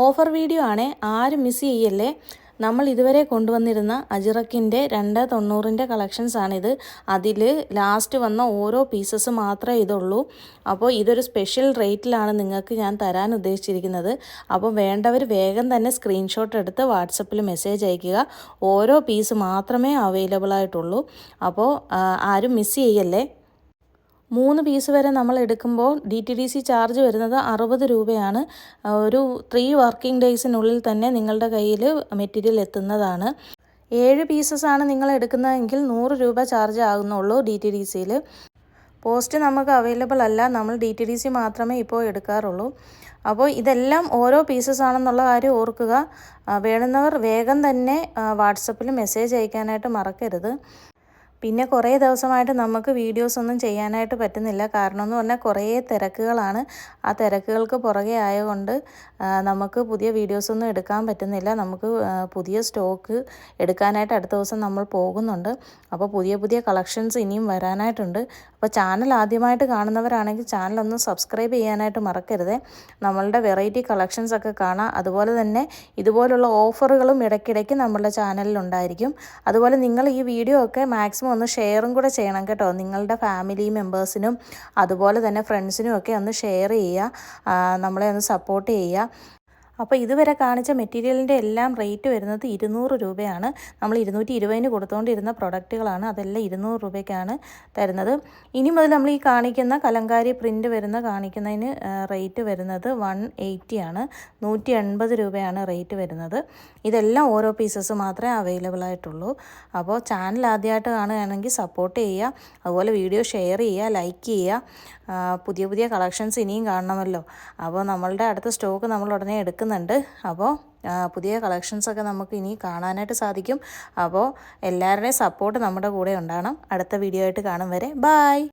Offer video ആണേ, ആരും miss ചെയ്യല്ലേ. നമ്മൾ ഇതുവരെ കൊണ്ടുവന്നിരുന്ന അജിറക്കിൻ്റെ 290ൻ്റെ കളക്ഷൻസാണിത്. അതിൽ ലാസ്റ്റ് വന്ന ഓരോ പീസസ് മാത്രമേ ഇതുള്ളൂ. അപ്പോൾ ഇതൊരു സ്പെഷ്യൽ റേറ്റിലാണ് നിങ്ങൾക്ക് ഞാൻ തരാൻ ഉദ്ദേശിച്ചിരിക്കുന്നത്. അപ്പോൾ വേണ്ടവർ വേഗം തന്നെ സ്ക്രീൻഷോട്ട് എടുത്ത് വാട്സപ്പിൽ മെസ്സേജ് അയയ്ക്കുക. ഓരോ പീസ് മാത്രമേ അവൈലബിൾ ആയിട്ടുള്ളൂ. അപ്പോൾ ആരും മിസ് ചെയ്യല്ലേ. 3 പീസ് വരെ നമ്മൾ എടുക്കുമ്പോൾ DTDC ചാർജ് വരുന്നത് 60 രൂപയാണ്. ഒരു 3 വർക്കിംഗ് ഡേയ്സിനുള്ളിൽ തന്നെ നിങ്ങളുടെ കയ്യിൽ മെറ്റീരിയൽ എത്തുന്നതാണ്. 7 പീസസാണ് നിങ്ങൾ എടുക്കുന്നതെങ്കിൽ 100 രൂപ ചാർജ് ആകുന്നുള്ളൂ DTDCയിൽ. പോസ്റ്റ് നമുക്ക് അവൈലബിൾ അല്ല, നമ്മൾ DTDC മാത്രമേ ഇപ്പോൾ എടുക്കാറുള്ളൂ. അപ്പോൾ ഇതെല്ലാം ഓരോ പീസസ് ആണെന്നുള്ള കാര്യം ഓർക്കുക. വേണ്ടുന്നവർ വേഗം തന്നെ വാട്സപ്പിൽ മെസ്സേജ് അയക്കാനായിട്ട് മറക്കരുത്. പിന്നെ കുറേ ദിവസമായിട്ട് നമുക്ക് വീഡിയോസ് ഒന്നും ചെയ്യാനായിട്ട് പറ്റുന്നില്ല. കാരണം എന്ന് പറഞ്ഞാൽ കുറേ തിരക്കുകളാണ്. ആ തിരക്കുകൾക്ക് പുറകെ ആയതുകൊണ്ട് നമുക്ക് പുതിയ വീഡിയോസൊന്നും എടുക്കാൻ പറ്റുന്നില്ല. നമുക്ക് പുതിയ സ്റ്റോക്ക് എടുക്കാനായിട്ട് അടുത്ത ദിവസം നമ്മൾ പോകുന്നുണ്ട്. അപ്പോൾ പുതിയ പുതിയ കളക്ഷൻസ് ഇനിയും വരാനായിട്ടുണ്ട്. അപ്പോൾ ചാനൽ ആദ്യമായിട്ട് കാണുന്നവരാണെങ്കിൽ ചാനലൊന്ന് സബ്സ്ക്രൈബ് ചെയ്യാനായിട്ട് മറക്കരുത്. നമ്മളുടെ വെറൈറ്റി കളക്ഷൻസൊക്കെ കാണാം. അതുപോലെ തന്നെ ഇതുപോലുള്ള ഓഫറുകളും ഇടയ്ക്കിടയ്ക്ക് നമ്മളുടെ ചാനലിലുണ്ടായിരിക്കും. അതുപോലെ നിങ്ങൾ ഈ വീഡിയോ ഒക്കെ മാക്സിമം ഒന്ന് ഷെയറും കൂടെ ചെയ്യണം കേട്ടോ. നിങ്ങളുടെ ഫാമിലി മെമ്പേഴ്സിനും അതുപോലെ തന്നെ ഫ്രണ്ട്സിനും ഒക്കെ ഒന്ന് ഷെയർ ചെയ്യുക. നമ്മളെ ഒന്ന് സപ്പോർട്ട് ചെയ്യുക. അപ്പോൾ ഇതുവരെ കാണിച്ച മെറ്റീരിയലിൻ്റെ എല്ലാം റേറ്റ് വരുന്നത് 200 രൂപയാണ്. നമ്മൾ 220-ന് കൊടുത്തുകൊണ്ടിരുന്ന പ്രൊഡക്റ്റുകളാണ്. അതെല്ലാം 200 രൂപയ്ക്കാണ് തരുന്നത്. ഇനി മുതൽ നമ്മൾ ഈ കാണിക്കുന്ന കലങ്കാരി പ്രിൻ്റ് വരുന്ന കാണിക്കുന്നതിന് റേറ്റ് വരുന്നത് 180 ആണ്. 180 രൂപയാണ് റേറ്റ് വരുന്നത്. ഇതെല്ലാം ഓരോ പീസസ് മാത്രമേ അവൈലബിൾ ആയിട്ടുള്ളൂ. അപ്പോൾ ചാനൽ ആദ്യമായിട്ട് കാണുകയാണെങ്കിൽ സപ്പോർട്ട് ചെയ്യുക. അതുപോലെ വീഡിയോ ഷെയർ ചെയ്യുക, ലൈക്ക് ചെയ്യുക. പുതിയ പുതിയ കളക്ഷൻസ് ഇനിയും കാണണമല്ലോ. അപ്പോൾ നമ്മളുടെ അടുത്ത സ്റ്റോക്ക് നമ്മൾ ഉടനെ എടുക്കുന്നുണ്ട്. അപ്പോൾ പുതിയ കളക്ഷൻസൊക്കെ നമുക്ക് ഇനി കാണാനായിട്ട് സാധിക്കും. അപ്പോൾ എല്ലാവരുടെയും സപ്പോർട്ട് നമ്മുടെ കൂടെ ഉണ്ടാകണം. അടുത്ത വീഡിയോ ആയിട്ട് കാണും വരെ ബായ്.